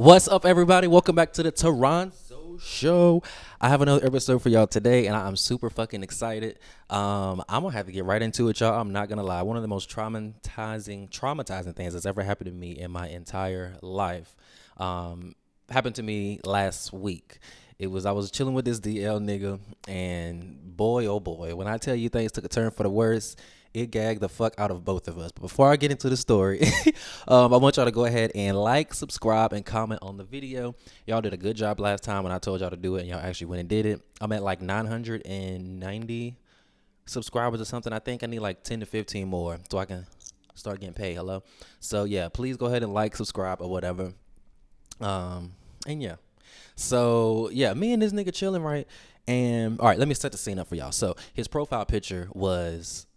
What's up, everybody? Welcome back to the Toranzo show. I have another episode for y'all today, and I'm super fucking excited. I'm gonna have to get right into it, y'all. I'm not gonna lie. One of the most traumatizing things that's ever happened to me in my entire life happened to me last week. I was chilling with this DL nigga, and boy, oh boy, when I tell you things took a turn for the worse, it gagged the fuck out of both of us. But before I get into the story, I want y'all to go ahead and like, subscribe, and comment on the video. Y'all did a good job last time when I told y'all to do it, and y'all actually went and did it. I'm at like 990 subscribers or something. I think I need like 10 to 15 more so I can start getting paid. Hello? So yeah, please go ahead and like, subscribe, or whatever. And yeah. So yeah, me and this nigga chilling, right? And all right, let me set the scene up for y'all. So his profile picture was,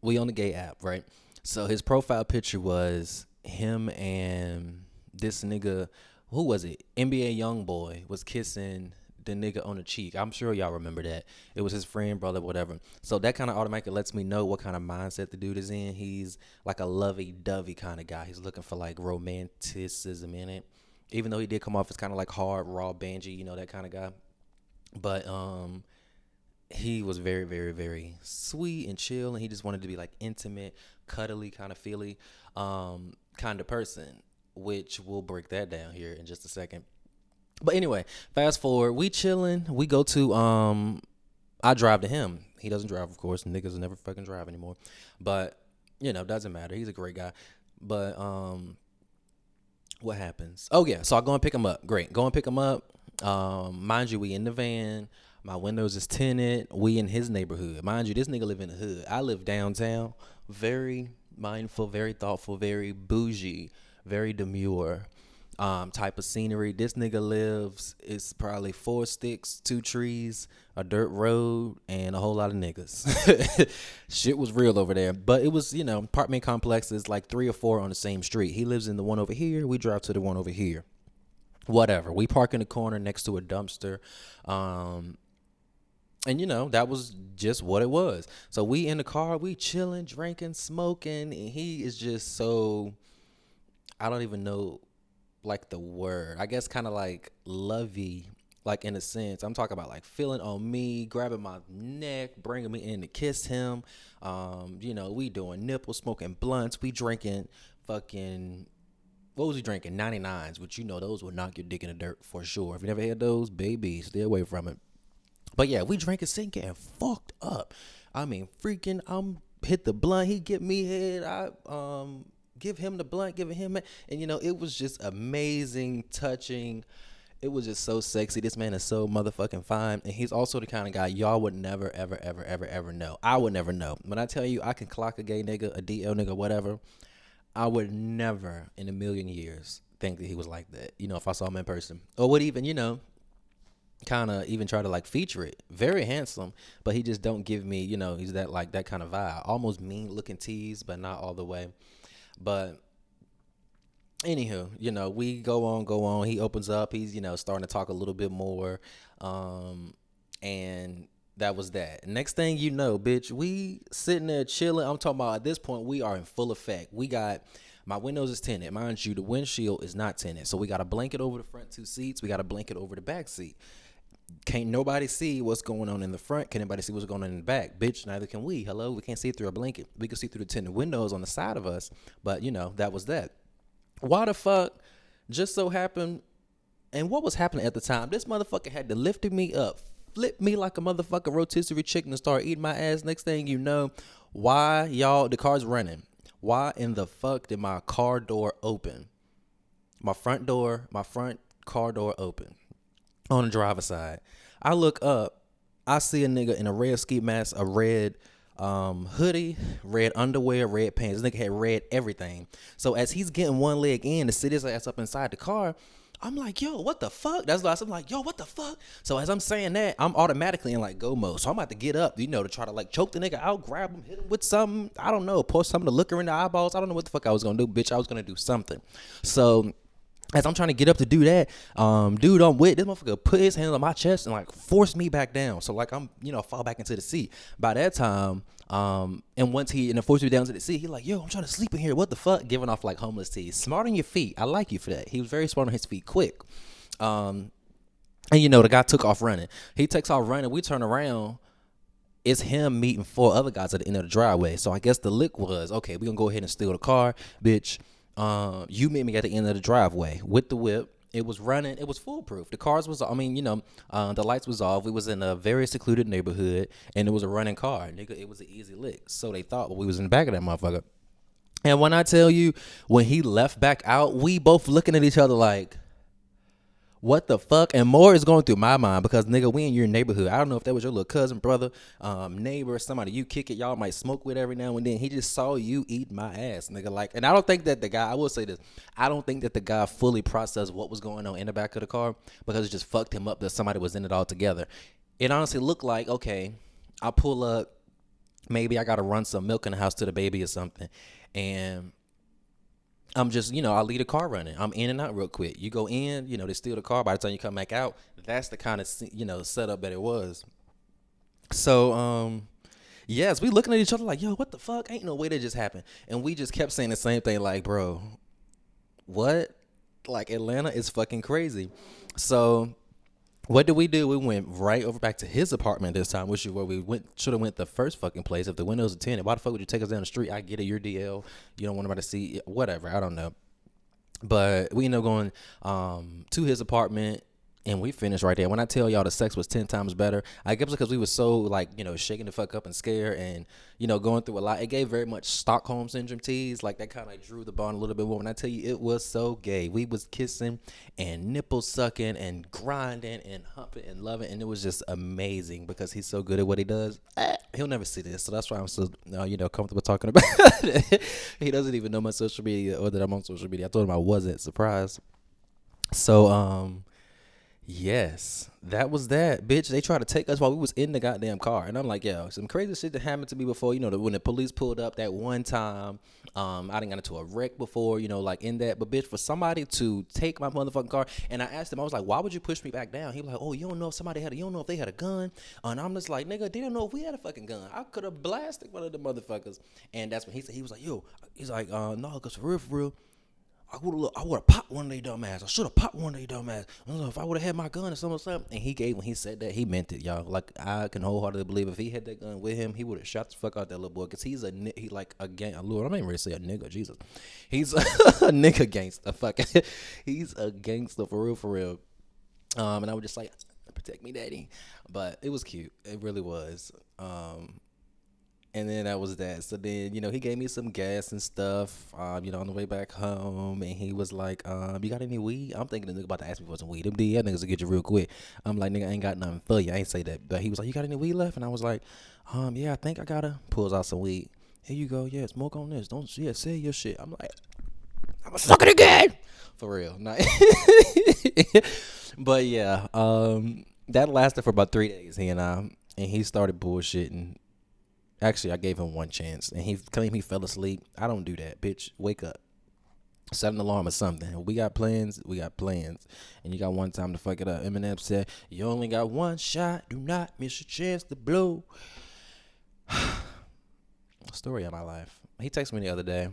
we on the gay app, right? So his profile picture was him and this nigga, who was it? NBA Youngboy was kissing the nigga on the cheek. I'm sure y'all remember that. It was his friend, brother, whatever. So that kind of automatically lets me know what kind of mindset the dude is in. He's like a lovey-dovey kind of guy. He's looking for like romanticism in it. Even though he did come off as kind of like hard, raw, bangy, you know, that kind of guy. But he was very, very, very sweet and chill, and he just wanted to be like intimate, cuddly, kind of feely kind of person, which we'll break that down here in just a second. But anyway, fast forward, we chilling. We go to I drive to him. He doesn't drive, of course. Niggas never fucking drive anymore. But, you know, doesn't matter. He's a great guy. But what happens? Oh yeah, so I go and pick him up. Great. Go and pick him up. Mind you, we in the van. My windows is tinted. We in his neighborhood. Mind you, this nigga live in the hood. I live downtown. Very mindful, very thoughtful, very bougie, very demure type of scenery. This nigga lives, it's probably 4 sticks, 2 trees, a dirt road, and a whole lot of niggas. Shit was real over there. But it was, you know, apartment complexes, like 3 or 4 on the same street. He lives in the one over here. We drive to the one over here. Whatever. We park in the corner next to a dumpster. And, you know, that was just what it was. So we in the car, we chilling, drinking, smoking, and he is just so, I don't even know, like the word. I guess kind of like lovey, like in a sense. I'm talking about like feeling on me, grabbing my neck, bringing me in to kiss him. You know, we doing nipples, smoking blunts. We drinking fucking, what was he drinking? 99s, which, you know, those will knock your dick in the dirt for sure. If you never had those, baby, stay away from it. But yeah, we drinking, sitting, getting fucked up. I mean, freaking, I'm hit the blunt. He get me head. I give him the blunt, giving him it. And, you know, it was just amazing, touching. It was just so sexy. This man is so motherfucking fine. And he's also the kind of guy y'all would never, ever, ever, ever, ever know. I would never know. When I tell you I can clock a gay nigga, a DL nigga, whatever, I would never in a million years think that he was like that, you know, if I saw him in person. Or would even, you know, kind of even try to like feature it. Very handsome, but he just don't give me, you know, he's that like that kind of vibe. Almost mean looking tease, but not all the way. But anywho, you know, we go on. He opens up. He's, you know, starting to talk a little bit more. And that was that. Next thing you know, bitch, we sitting there chilling. I'm talking about at this point, we are in full effect. We got, my windows is tinted. Mind you, the windshield is not tinted. So we got a blanket over the front 2 seats. We got a blanket over the back seat. Can't nobody see what's going on in the front. Can anybody see what's going on in the back? Bitch, neither can we. Hello? We can't see through a blanket. We can see through the tinted windows on the side of us. But, you know, that was that. Why the fuck just so happened, and what was happening at the time, this motherfucker had to lift me up, flip me like a motherfucking rotisserie chicken and start eating my ass. Next thing you know, why, y'all, the car's running. Why in the fuck did my car door open? My front car door open. On the driver's side. I look up. I see a nigga in a red ski mask, a red hoodie, red underwear, red pants. This nigga had red everything. So as he's getting one leg in to sit his ass up inside the car, I'm like, yo, what the fuck? That's why I'm like, yo, what the fuck? So as I'm saying that, I'm automatically in like go mode. So I'm about to get up, you know, to try to like choke the nigga out, grab him, hit him with something. I don't know, pour something to look her in the eyeballs. I don't know what the fuck I was gonna do, bitch. I was gonna do something. So As I'm trying to get up to do that, dude I'm with, this motherfucker put his hand on my chest and like forced me back down. So like I'm, fall back into the seat. By that time, and once he forced me down to the seat, he like, yo, I'm trying to sleep in here. What the fuck? Giving off like homeless tease. Smart on your feet. I like you for that. He was very smart on his feet, quick. And the guy took off running. He takes off running. We turn around. It's him meeting 4 other guys at the end of the driveway. So I guess the lick was, okay, we're going to go ahead and steal the car, bitch. You meet me at the end of the driveway with the whip. It was running. It was foolproof. The cars was, the lights was off. We was in a very secluded neighborhood, and it was a running car. Nigga, it was an easy lick. So they thought we was in the back of that motherfucker. And when I tell you, when he left back out, we both looking at each other like, what the fuck? And more is going through my mind because, nigga, we in your neighborhood. I don't know if that was your little cousin, brother, neighbor, somebody you kick it, y'all might smoke with every now and then. He just saw you eat my ass, nigga. Like, and I don't think that the guy, I will say this, I don't think that the guy fully processed what was going on in the back of the car because it just fucked him up that somebody was in it all together. It honestly looked like, okay, I pull up, maybe I got to run some milk in the house to the baby or something. And I'm just, I'll leave the car running. I'm in and out real quick. You go in, they steal the car. By the time you come back out, that's the kind of, setup that it was. So, yes, we looking at each other like, yo, what the fuck? Ain't no way that just happened. And we just kept saying the same thing like, bro, what? Like, Atlanta is fucking crazy. So what did we do? We went right over back to his apartment this time, which is where we should have went the first fucking place. If the windows are tinted, why the fuck would you take us down the street? I get it, you're DL. You don't want nobody to see, whatever. I don't know. But we ended up going to his apartment, and we finished right there. When I tell y'all the sex was 10 times better, I guess because we were so, like, shaking the fuck up and scared and, going through a lot. It gave very much Stockholm Syndrome tease. Like, that kind of drew the bond a little bit more. When I tell you, it was so gay. We was kissing and nipple sucking and grinding and humping and loving, and it was just amazing because he's so good at what he does. He'll never see this, so that's why I'm so, comfortable talking about it. He doesn't even know my social media or that I'm on social media. I told him I wasn't. Surprised. So, yes, that was that, bitch. They tried to take us while we was in the goddamn car, and I'm like, yo, some crazy shit that happened to me before. When the police pulled up that one time, I didn't get into a wreck before, like in that. But bitch, for somebody to take my motherfucking car, and I asked him, I was like, why would you push me back down? He was like, oh, you don't know if you don't know if they had a gun, and I'm just like, nigga, they didn't know if we had a fucking gun. I could have blasted one of the motherfuckers, and that's when he said, he was like, yo, he's like, no, cause for real. I would have popped one of they dumb ass. I should have popped one of they dumb ass. I don't know if I would have had my gun or something. And when he said that, he meant it, y'all. Like, I can wholeheartedly believe if he had that gun with him, he would have shot the fuck out that little boy. Because he's a gang. Lord, I'm not even ready to say a nigga. Jesus. He's a nigga gangster. Fuck. He's a gangster for real. And I was just like, protect me, daddy. But it was cute. It really was. And then that was that. So then, he gave me some gas and stuff, on the way back home. And he was like, you got any weed? I'm thinking the nigga about to ask me for some weed. Them DL niggas will get you real quick. I'm like, nigga, I ain't got nothing for you. I ain't say that. But he was like, you got any weed left? And I was like, yeah, I think I got to. Pulls out some weed. Here you go. Yeah, smoke on this. Say your shit. I'm like, I'm going to suck it again. For real. But yeah, that lasted for about 3 days, and he started bullshitting. Actually, I gave him one chance, and he claimed he fell asleep. I don't do that, bitch. Wake up. Set an alarm or something. We got plans. And you got one time to fuck it up. Eminem said, you only got one shot. Do not miss your chance to blow. Story of my life. He texted me the other day.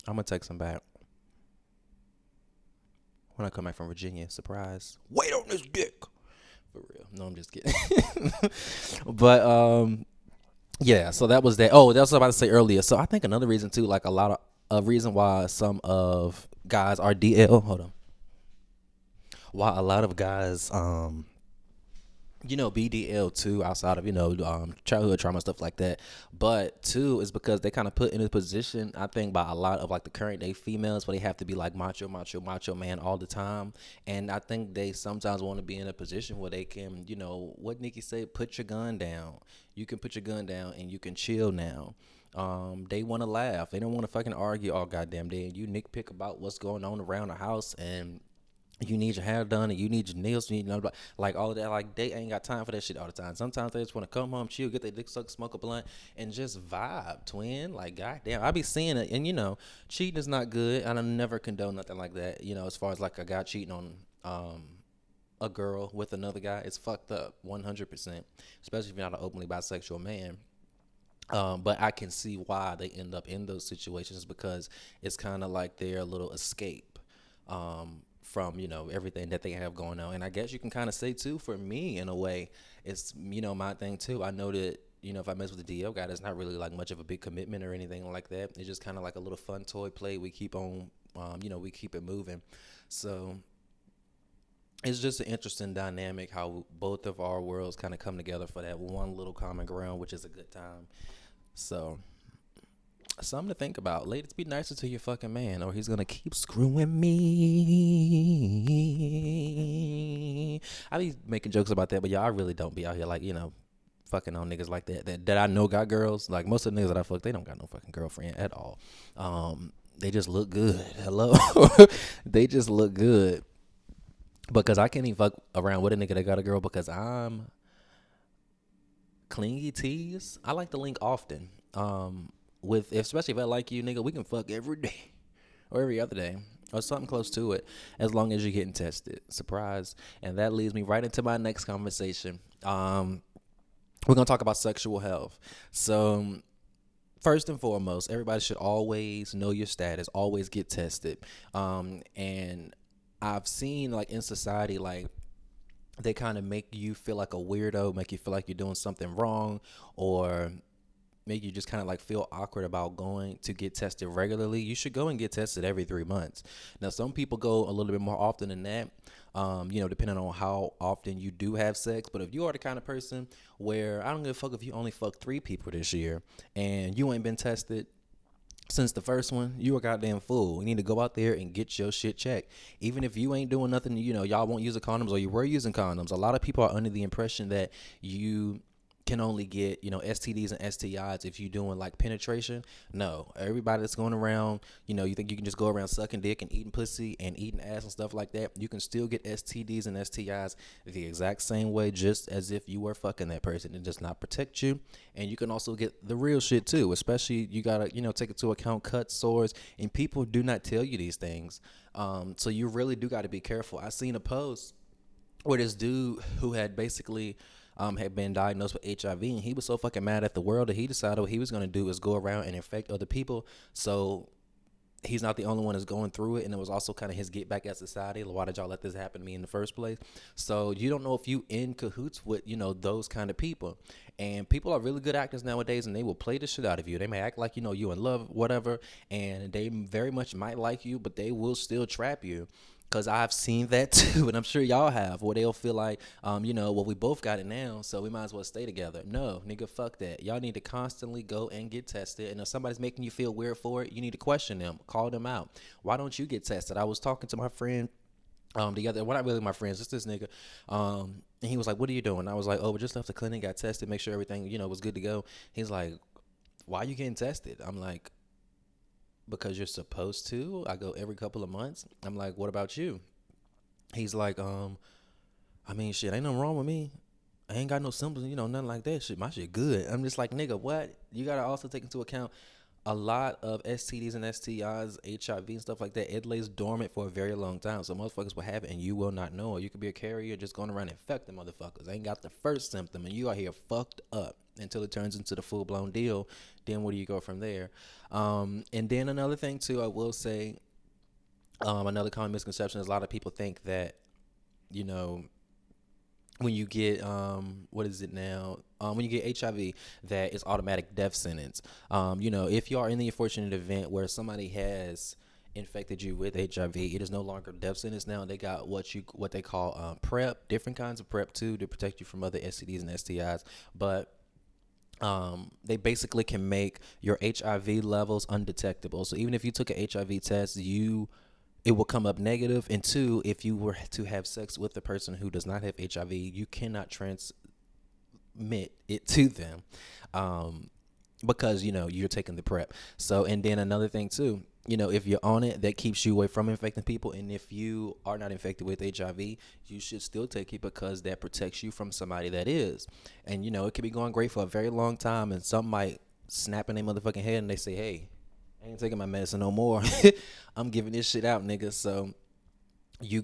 I'm going to text him back. When I come back from Virginia, surprise. Wait on this dick. For real. No, I'm just kidding. But, yeah, so that was that. Oh, that's what I was about to say earlier. So I think another reason too, like a reason why some of guys are DL. Hold on. Why a lot of guys, BDL too, outside of childhood trauma, stuff like that. But two is because they kind of put in a position, I think, by a lot of like the current day females, where they have to be like macho man all the time. And I think they sometimes want to be in a position where they can, what Nikki said, put your gun down. You can put your gun down and you can chill now. They want to laugh. They don't want to fucking argue all goddamn day. And you nitpick about what's going on around the house, and you need your hair done and you need your nails, you need like all of that. Like they ain't got time for that shit all the time. Sometimes they just want to come home, chill, get their dick sucked, smoke a blunt, and just vibe, twin. Like goddamn, I be seeing it, and cheating is not good, and I never condone nothing like that. As far as like a guy cheating on a girl with another guy, it's fucked up, 100%. Especially if you're not an openly bisexual man. But I can see why they end up in those situations because it's kind of like their little escape from everything that they have going on. And I guess you can kind of say too, for me in a way, it's my thing too. I know that if I mess with the DL guy, there's not really like much of a big commitment or anything like that. It's just kind of like a little fun toy play. We keep on, we keep it moving. So it's just an interesting dynamic how both of our worlds kind of come together for that one little common ground, which is a good time. So, something to think about. Ladies, be nicer to your fucking man, or he's gonna keep screwing me. I be making jokes about that, but y'all, I really don't be out here like fucking on niggas like that I know got girls. Like most of the niggas that I fuck, they don't got no fucking girlfriend at all. They just look good. Hello, they just look good. Because I can't even fuck around with a nigga that got a girl because I'm clingy tease. I like to link often. Especially if I like you, nigga, we can fuck every day or every other day or something close to it, as long as you're getting tested. Surprise. And that leads me right into my next conversation. We're gonna talk about sexual health. So first and foremost, everybody should always know your status, always get tested. And I've seen like in society, like they kind of make you feel like a weirdo, make you feel like you're doing something wrong, or make you just kind of like feel awkward about going to get tested regularly. You should go and get tested every 3 months. Now, some people go a little bit more often than that, depending on how often you do have sex. But if you are the kind of person where I don't give a fuck if you only fucked 3 people this year and you ain't been tested since the first one, you a goddamn fool. You need to go out there and get your shit checked. Even if you ain't doing nothing, y'all won't use the condoms or you were using condoms. A lot of people are under the impression that you can only get, STDs and STIs if you doing like penetration. No, everybody that's going around, you think you can just go around sucking dick and eating pussy and eating ass and stuff like that. You can still get STDs and STIs the exact same way, just as if you were fucking that person. It does not protect you. And you can also get the real shit too, especially you gotta, take into account cuts, sores, and people do not tell you these things. So you really do got to be careful. I seen a post where this dude who had basically had been diagnosed with HIV, and he was so fucking mad at the world that he decided what he was going to do is go around and infect other people. So he's not the only one that's going through it, and it was also kind of his get back at society. Why did y'all let this happen to me in the first place? So you don't know if you in cahoots with those kind of people, and people are really good actors nowadays, and they will play the shit out of you. They may act like you in love, whatever, and they very much might like you, but they will still trap you. Because I've seen that too, and I'm sure y'all have, where they'll feel like, well, we both got it now, so we might as well stay together. No, nigga, fuck that. Y'all need to constantly go and get tested, and if somebody's making you feel weird for it, you need to question them, call them out. Why don't you get tested? I was talking to my friend the other, well, not really my friends, just this nigga, and he was like, what are you doing? I was like, oh, we just left the clinic, got tested, make sure everything, was good to go. He's like, why are you getting tested? I'm like, because you're supposed to. I go every couple of months. I'm like, what about you? He's like, I mean, shit, ain't nothing wrong with me. I ain't got no symptoms, nothing like that. Shit, my shit good. I'm just like, nigga, what? You gotta also take into account a lot of STDs and STIs, HIV and stuff like that. It lays dormant for a very long time. So motherfuckers will have it and you will not know. Or you could be a carrier just going around infecting motherfuckers. Ain't got the first symptom and you are here fucked up until it turns into the full blown deal. Then where do you go from there? And then another thing too, I will say, another common misconception is a lot of people think that, when you get what is it now? When you get HIV, that it's automatic death sentence. If you are in the unfortunate event where somebody has infected you with HIV, it is no longer death sentence. Now they got what they call PrEP, different kinds of PrEP too, to protect you from other STDs and STIs. But they basically can make your HIV levels undetectable. So even if you took an HIV test, it will come up negative. And 2, if you were to have sex with a person who does not have HIV, you cannot transmit it to them. because you're taking the prep. So, and then another thing too, if you're on it, that keeps you away from infecting people. And if you are not infected with HIV, you should still take it because that protects you from somebody that is. And it could be going great for a very long time, and some might snap in their motherfucking head and they say, hey, I ain't taking my medicine no more. I'm giving this shit out, nigga. So you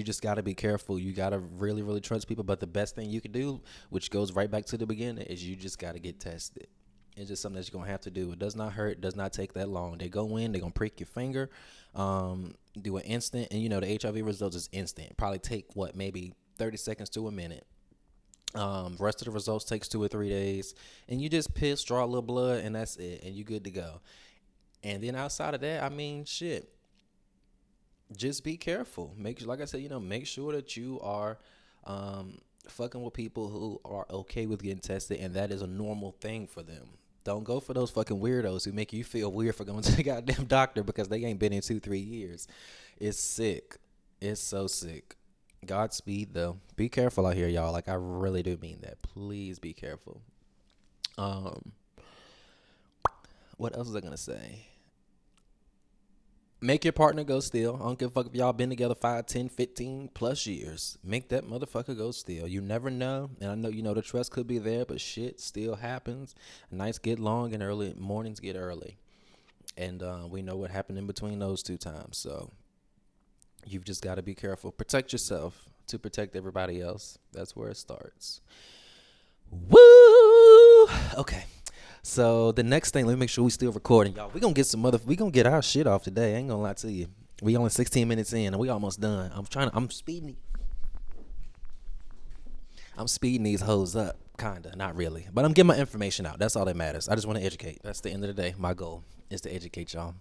just gotta be careful. You gotta really, really trust people. But the best thing you can do, which goes right back to the beginning, is you just gotta get tested. It's just something that you're gonna have to do. It does not hurt, does not take that long. They go in, they're gonna prick your finger, do an instant, and the HIV results is instant. Probably take maybe 30 seconds to a minute. Rest of the results takes 2 or 3 days, and you just piss, draw a little blood, and that's it, and you good to go. And then outside of that, shit, just be careful. Like I said, make sure that you are fucking with people who are okay with getting tested, and that is a normal thing for them. Don't go for those fucking weirdos who make you feel weird for going to the goddamn doctor because they ain't been in 2-3 years. It's sick. It's so sick. Godspeed though. Be careful out here, y'all. Like, I really do mean that. Please be careful. What else was I gonna say? Make your partner go still. I don't give a fuck if y'all been together 5, 10, 15 plus years. Make that motherfucker go still. You never know. And I know, the trust could be there, but shit still happens. Nights get long and early mornings get early. And we know what happened in between those 2 times. So you've just got to be careful. Protect yourself to protect everybody else. That's where it starts. Woo! Okay. So the next thing, let me make sure we still recording, y'all. We gonna get our shit off today. I ain't gonna lie to you. We only 16 minutes in and we almost done. I'm speeding these hoes up, kinda, not really, but I'm getting my information out. That's all that matters. I just want to educate. That's the end of the day. My goal is to educate y'all.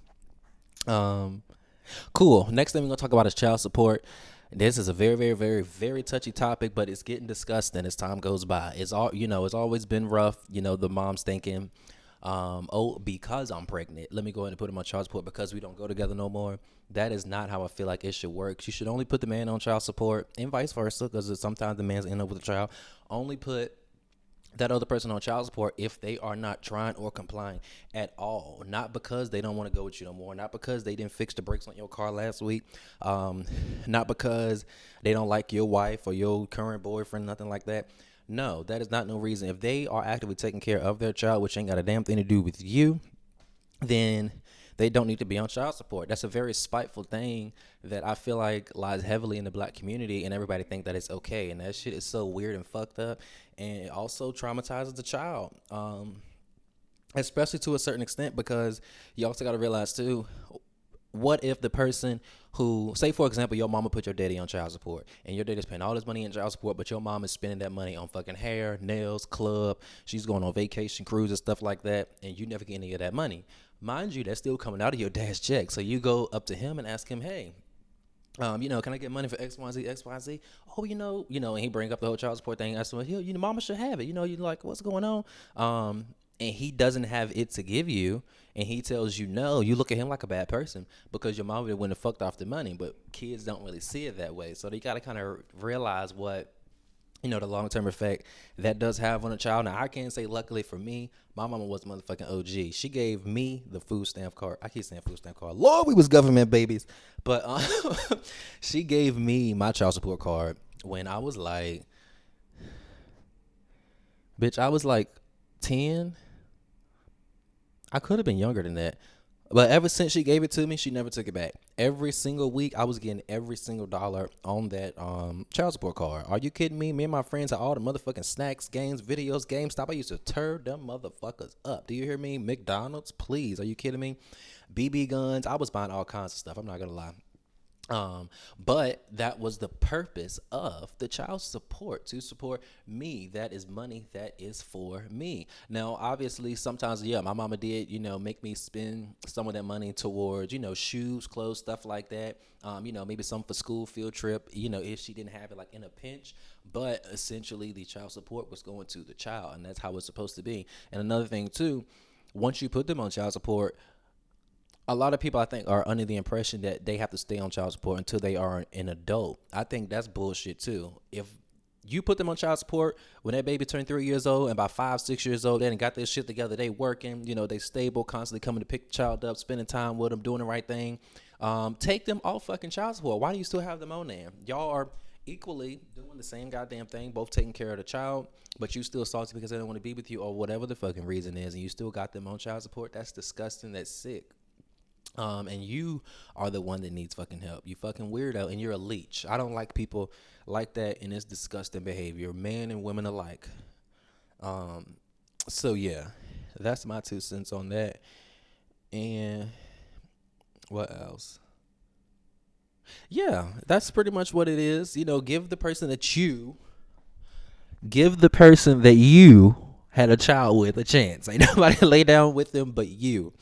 Cool. Next thing we're gonna talk about is child support. This is a very, very, very, very touchy topic, but it's getting disgusting as time goes by. It's always been rough. The mom's thinking, because I'm pregnant, let me go ahead and put him on child support because we don't go together no more. That is not how I feel like it should work. You should only put the man on child support and vice versa, because sometimes the man's end up with a child. Only put that other person on child support if they are not trying or complying at all. Not because they don't want to go with you no more. Not because they didn't fix the brakes on your car last week. Not because they don't like your wife or your current boyfriend, nothing like that. No, that is not no reason. If they are actively taking care of their child, which ain't got a damn thing to do with you, then they don't need to be on child support. That's a very spiteful thing that I feel like lies heavily in the black community, and everybody think that it's okay. And that shit is so weird and fucked up, and it also traumatizes the child, especially to a certain extent, because you also got to realize too, what if the person who, say for example, your mama put your daddy on child support, and your daddy's paying all this money in child support, but your mom is spending that money on fucking hair, nails, club, she's going on vacation, cruises, stuff like that, and you never get any of that money. Mind you, that's still coming out of your dad's check. So you go up to him and ask him, hey, can I get money for XYZ? Oh, and he bring up the whole child support thing. I said, well, mama should have it. You're like, what's going on? And he doesn't have it to give you, and he tells you no, you look at him like a bad person because your mom wouldn't have fucked off the money. But kids don't really see it that way. So they got to kind of realize what, the long-term effect that does have on a child. Now, I can't say luckily for me, my mama was motherfucking OG. She gave me the food stamp card. I keep saying food stamp card. Lord, we was government babies. But she gave me my child support card when I was like, bitch, I was like 10. I could have been younger than that. But ever since she gave it to me, she never took it back. Every single week, I was getting every single dollar on that child support card. Are you kidding me? Me and my friends had all the motherfucking snacks, games, videos, GameStop. I used to tear them motherfuckers up. Do you hear me? McDonald's, please. Are you kidding me? BB guns. I was buying all kinds of stuff. I'm not going to lie. But that was the purpose of the child support, to support me. That is money that is for me. Now, obviously, sometimes, my mama did, make me spend some of that money towards, shoes, clothes, stuff like that. Maybe some for school, field trip, if she didn't have it like in a pinch. But essentially, the child support was going to the child, and that's how it's supposed to be. And another thing, too, once you put them on child support, a lot of people, I think, are under the impression that they have to stay on child support until they are an adult. I think that's bullshit, too. If You put them on child support when that baby turned 3 years old, and by 5, 6 years old, they done got their shit together. They working, they stable, constantly coming to pick the child up, spending time with them, doing the right thing. Take them off fucking child support. Why do you still have them on there? Y'all are equally doing the same goddamn thing, both taking care of the child, but you still salty because they don't want to be with you or whatever the fucking reason is, and you still got them on child support. That's disgusting. That's sick. And you are the one that needs fucking help. You fucking weirdo, and you're a leech. I don't like people like that, and it's disgusting behavior, men and women alike. So yeah, that's my 2 cents on that. And what else? Yeah, that's pretty much what it is. Give the person that you had a child with a chance. Ain't nobody lay down with them but you.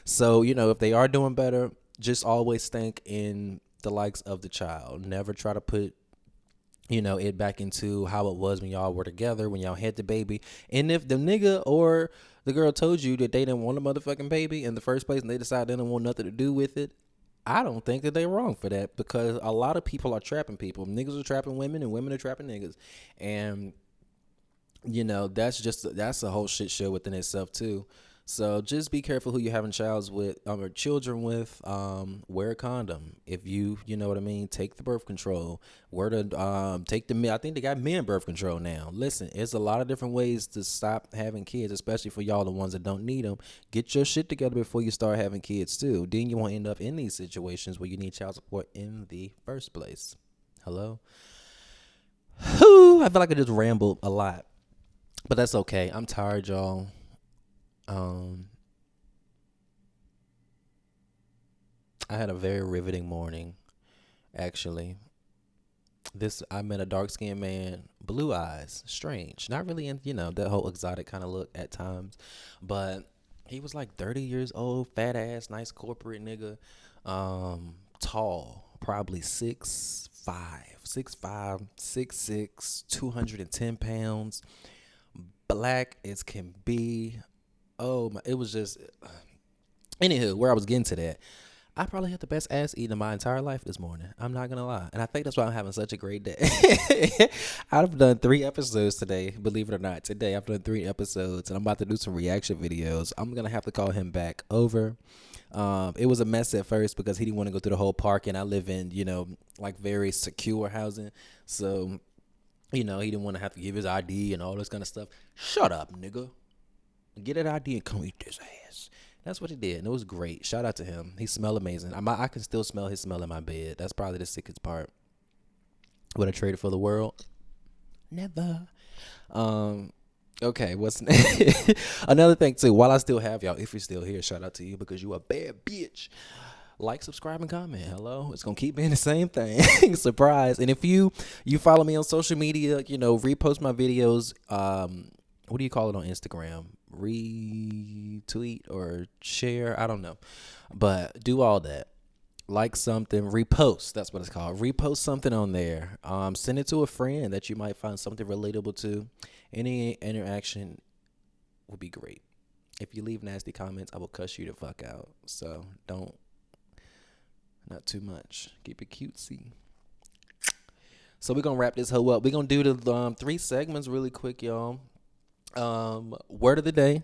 So, if they are doing better, just always think in the likes of the child. Never try to put, it back into how it was when y'all were together, when y'all had the baby. And if the nigga or the girl told you that they didn't want a motherfucking baby in the first place and they decided they didn't want nothing to do with it, I don't think that they're wrong for that, because a lot of people are trapping people. Niggas are trapping women and women are trapping niggas. And, that's a whole shit show within itself too. So just be careful who you're having or children with. Wear a condom. If you know what I mean, take the birth control. Take I think they got men birth control now. Listen, it's a lot of different ways to stop having kids, especially for y'all, the ones that don't need them. Get your shit together before you start having kids too. Then you won't end up in these situations where you need child support in the first place. Hello? Whew, I feel like I just rambled a lot, but that's okay. I'm tired, y'all. I had a very riveting morning, actually. I met a dark-skinned man, blue eyes, strange. Not really in, that whole exotic kind of look at times, but he was like 30 years old, fat ass, nice corporate nigga, tall, probably 6'5", 6'6", 210 pounds, black as can be. Oh, it was just. Anywho, where I was getting to that, I probably had the best ass eating of my entire life this morning. I'm not gonna lie, and I think that's why I'm having such a great day. I've done 3 episodes today, believe it or not. Today I've done 3 episodes, and I'm about to do some reaction videos. I'm gonna have to call him back over. It was a mess at first because he didn't want to go through the whole park, and I live in like very secure housing, so he didn't want to have to give his ID and all this kind of stuff. Shut up, nigga. Get that ID and come eat this ass. That's what he did, and it was great. Shout out to him. He smelled amazing. I can still smell his smell in my bed. That's probably the sickest part. Would I trade it for the world? Never. Okay, what's next? Another thing too, while I still have y'all, if you're still here, shout out to you because you a bad bitch. Like, subscribe, and comment. Hello, it's gonna keep being the same thing. Surprise. And if you follow me on social media, repost my videos. What do you call it on Instagram? Retweet or share? I don't know, but do all that. Like something, repost. That's what it's called. Repost something on there. Send it to a friend that you might find something relatable to. Any interaction would be great. If you leave nasty comments, I will cuss you the fuck out. So not too much. Keep it cutesy. So we're gonna wrap this hoe up. We're gonna do the 3 segments really quick, y'all. Word of the day.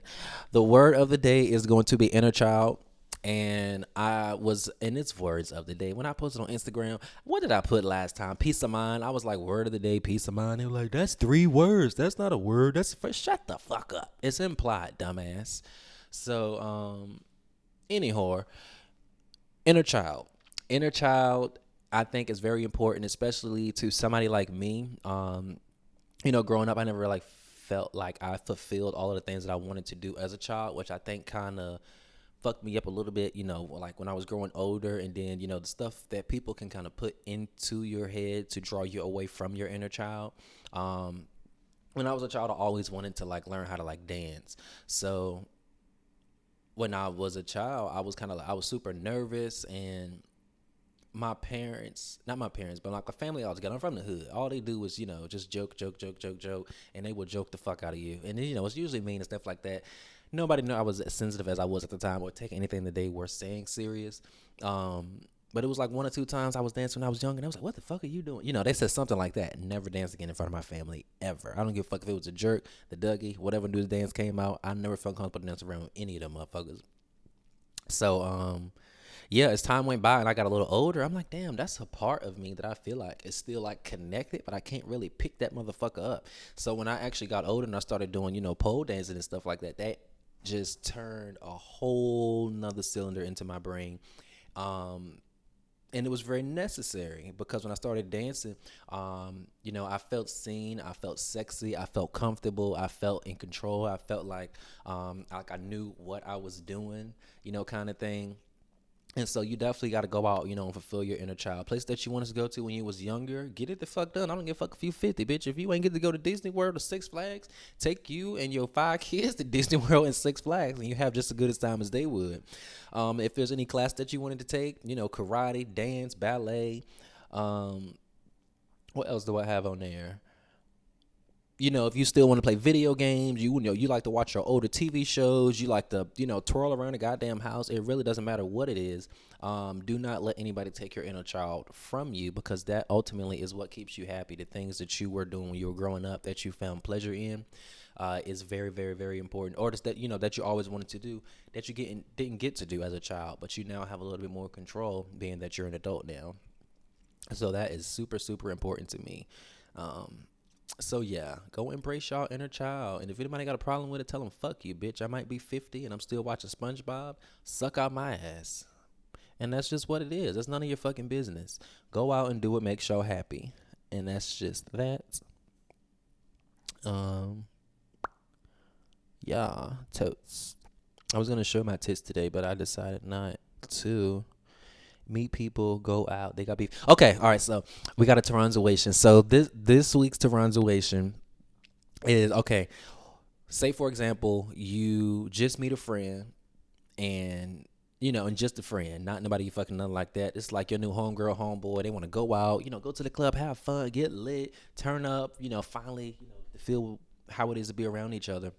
The word of the day is going to be inner child. And I was in its words of the day when I posted on Instagram. What did I put last time? Peace of mind. I was like, word of the day, peace of mind. They were like, that's 3 words. That's not a word. That's shut the fuck up. It's implied, dumbass. So, anyhow, inner child. Inner child, I think, is very important, especially to somebody like me. Growing up, I never like felt like I fulfilled all of the things that I wanted to do as a child, which I think kind of fucked me up a little bit, like when I was growing older, and then, the stuff that people can kind of put into your head to draw you away from your inner child. When I was a child, I always wanted to like learn how to like dance. So when I was a child, I was super nervous, and my parents, not my parents, but like a family altogether. I'm from the hood. All they do is, just joke, and they will joke the fuck out of you. And then, it's usually mean and stuff like that. Nobody knew I was as sensitive as I was at the time or take anything that they were saying serious. But it was like 1 or 2 times I was dancing when I was young, and I was like, "What the fuck are you doing?" You know, they said something like that. Never dance again in front of my family ever. I don't give a fuck if it was a jerk, the Dougie, whatever new dance came out. I never felt comfortable dancing around with any of them motherfuckers. So yeah, as time went by and I got a little older, I'm like, damn, that's a part of me that I feel like is still like connected, but I can't really pick that motherfucker up. So when I actually got older and I started doing, pole dancing and stuff like that, that just turned a whole nother cylinder into my brain. And it was very necessary because when I started dancing, I felt seen, I felt sexy, I felt comfortable, I felt in control, I felt like I knew what I was doing, kind of thing. And so you definitely got to go out, and fulfill your inner child. Place that you wanted to go to when you was younger, get it the fuck done. I don't give a fuck if you 50, bitch. If you ain't get to go to Disney World or Six Flags, take you and your 5 kids to Disney World and Six Flags, and you have just as good a time as they would. If there's any class that you wanted to take, karate, dance, ballet. What else do I have on there? If you still want to play video games, you like to watch your older TV shows, you like to, twirl around the goddamn house. It really doesn't matter what it is. Do not let anybody take your inner child from you, because that ultimately is what keeps you happy. The things that you were doing when you were growing up that you found pleasure in is very, very, very important. Or just that, that you always wanted to do that you didn't get to do as a child, but you now have a little bit more control being that you're an adult now. So that is super, super important to me. So yeah, go embrace y'all inner child. And if anybody got a problem with it, tell them, fuck you, bitch. I might be 50 and I'm still watching SpongeBob. Suck out my ass. And that's just what it is. That's none of your fucking business. Go out and do what makes y'all happy. And that's just that. Yeah, totes. I was going to show my tits today, but I decided not to. Meet people, go out. They got beef. Okay, all right. So we got a Toranzuation. So this week's Toranzuation is okay. Say for example, you just meet a friend, and and just a friend, not nobody you fucking nothing like that. It's like your new homegirl, homeboy. They want to go out, go to the club, have fun, get lit, turn up. Finally, feel how it is to be around each other.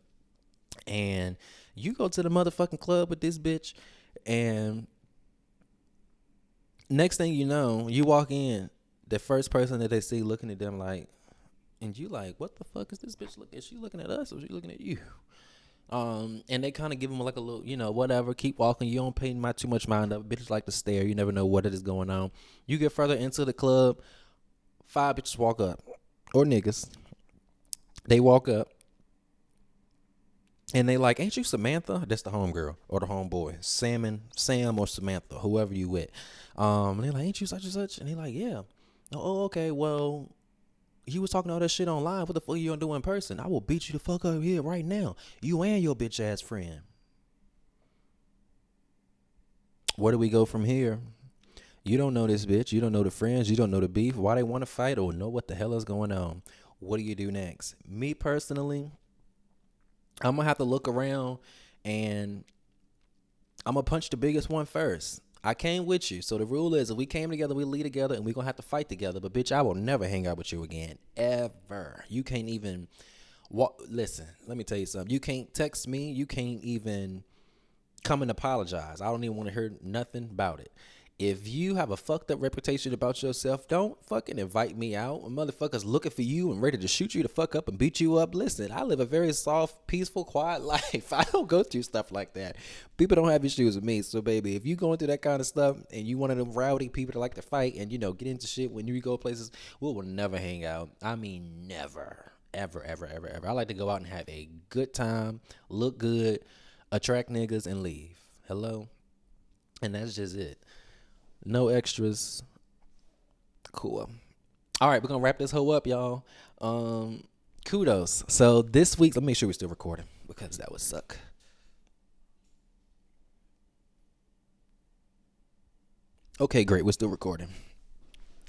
And you go to the motherfucking club with this bitch, and next thing you know, you walk in, the first person that they see looking at them like, and you like, what the fuck is this bitch looking? Is she looking at us or is she looking at you? And they kind of give them like a little, whatever, keep walking. You don't pay too much mind up. Bitches like to stare. You never know what it is going on. You get further into the club, 5 bitches walk up, or niggas. They walk up. And they like, ain't you Samantha? That's the homegirl or the homeboy. Sam or Samantha, whoever you with. And they like, ain't you such and such? And they like, yeah. Oh, okay, well, you was talking all that shit online. What the fuck you gonna do in person? I will beat you the fuck up here right now. You and your bitch ass friend. Where do we go from here? You don't know this bitch. You don't know the friends. You don't know the beef. Why they want to fight or know what the hell is going on. What do you do next? Me personally, I'm going to have to look around and I'm going to punch the biggest one first. I came with you. So the rule is if we came together, we lead together, and we're going to have to fight together. But, bitch, I will never hang out with you again. Ever. You can't even listen, let me tell you something. You can't text me. You can't even come and apologize. I don't even want to hear nothing about it. If you have a fucked up reputation about yourself, don't fucking invite me out. Motherfuckers looking for you and ready to shoot you the fuck up and beat you up. Listen, I live a very soft, peaceful, quiet life. I don't go through stuff like that. People don't have issues with me. So, baby, if you going through that kind of stuff and you one of them rowdy people that like to fight and, get into shit when you go places, we will never hang out. I mean, never. Ever, ever, ever, ever. I like to go out and have a good time, look good, attract niggas, and leave. Hello? And that's just it. No extras. Cool. All right, we're going to wrap this hoe up, y'all. Kudos. So this week, let me make sure we're still recording because that would suck. Okay, great. We're still recording.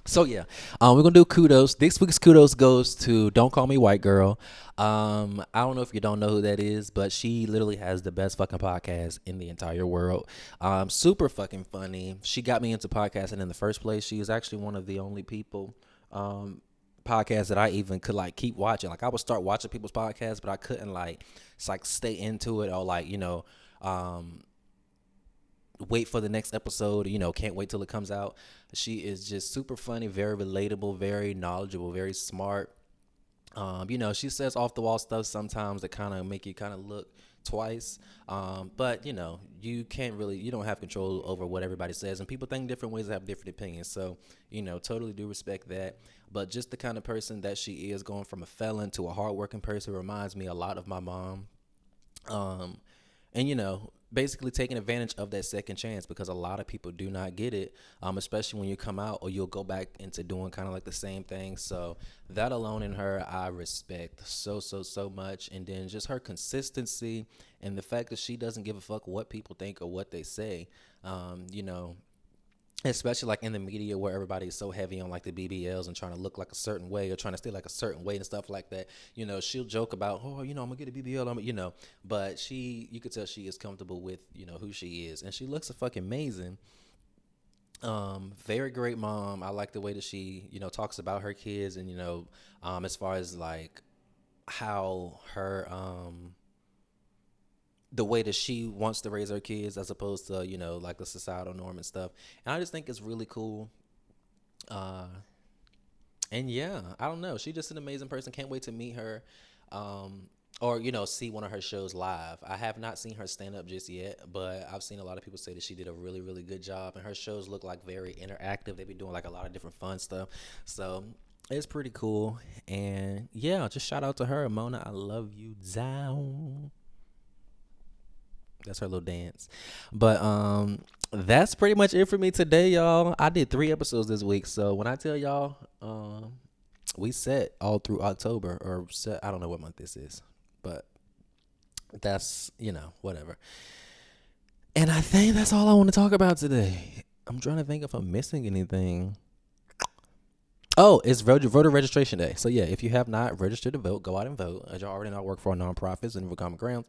So yeah, we're gonna do kudos. This week's kudos goes to Don't Call Me White Girl. I don't know if you don't know who that is, but she literally has the best fucking podcast in the entire world. Super fucking funny. She got me into podcasting in the first place. She is actually one of the only people podcasts that I even could like keep watching. Like I would start watching people's podcasts, but I couldn't like stay into it or wait for the next episode. Can't wait till it comes out. She is just super funny, very relatable, very knowledgeable, very smart. She says off the wall stuff sometimes that kind of make you kind of look twice. But you don't have control over what everybody says, and people think different ways, have different opinions. So, totally do respect that. But just the kind of person that she is, going from a felon to a hardworking person, reminds me a lot of my mom. And basically taking advantage of that second chance, because a lot of people do not get it, especially when you come out, or you'll go back into doing kind of like the same thing. So that alone in her, I respect so much. And then just her consistency, and the fact that she doesn't give a fuck what people think or what they say. Especially like in the media, where everybody is so heavy on like the BBLs and trying to look like a certain way, or trying to stay like a certain way and stuff like that. She'll joke about, oh, I'm gonna get a BBL, but you could tell she is comfortable with, who she is, and she looks fucking amazing. Very great mom. I like the way that she, talks about her kids, and, as far as like how her, the way that she wants to raise her kids, as opposed to, like the societal norm and stuff. And I just think it's really cool. And yeah, I don't know. She's just an amazing person. Can't wait to meet her. Or, see one of her shows live. I have not seen her stand up just yet, but I've seen a lot of people say that she did a really, really good job. And her shows look like very interactive. They be doing like a lot of different fun stuff. So it's pretty cool. And yeah, just shout out to her. Mona, I love you down. That's her little dance. But that's pretty much it for me today, y'all. I did 3 episodes this week. So when I tell y'all, we set all through October, or set, I don't know what month this is, but that's, whatever. And I think that's all I want to talk about today. I'm trying to think if I'm missing anything. Oh, it's voter registration day. So yeah, if you have not registered to vote, go out and vote. As y'all already know, I work for nonprofits and for common grounds.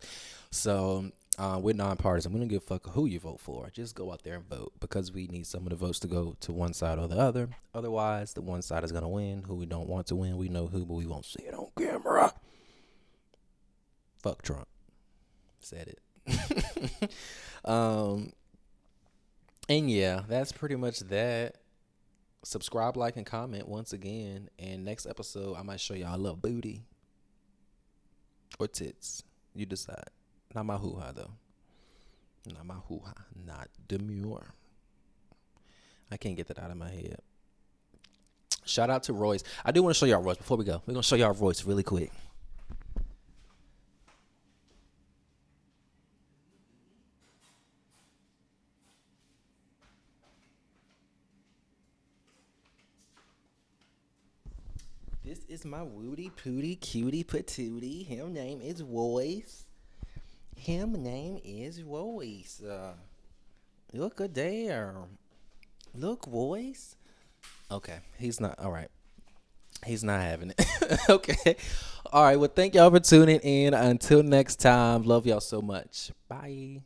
So we're nonpartisan. We don't give a fuck who you vote for. Just go out there and vote, because we need some of the votes to go to one side or the other. Otherwise, the one side is going to win. Who we don't want to win, we know who, but we won't see it on camera. Fuck Trump. Said it. And yeah, that's pretty much that. Subscribe, like, and comment once again. And next episode, I might show y'all a little booty or tits. You decide. Not my hoo-ha, though. Not my hoo-ha. Not demure. I can't get that out of my head. Shout out to Royce. I do want to show y'all Royce before we go. We're going to show y'all Royce really quick. This is my woody pooty cutie patootie. Him name is Royce. Look a there. Look, Royce. Okay, he's not. All right. He's not having it. Okay. All right. Well, thank y'all for tuning in. Until next time. Love y'all so much. Bye.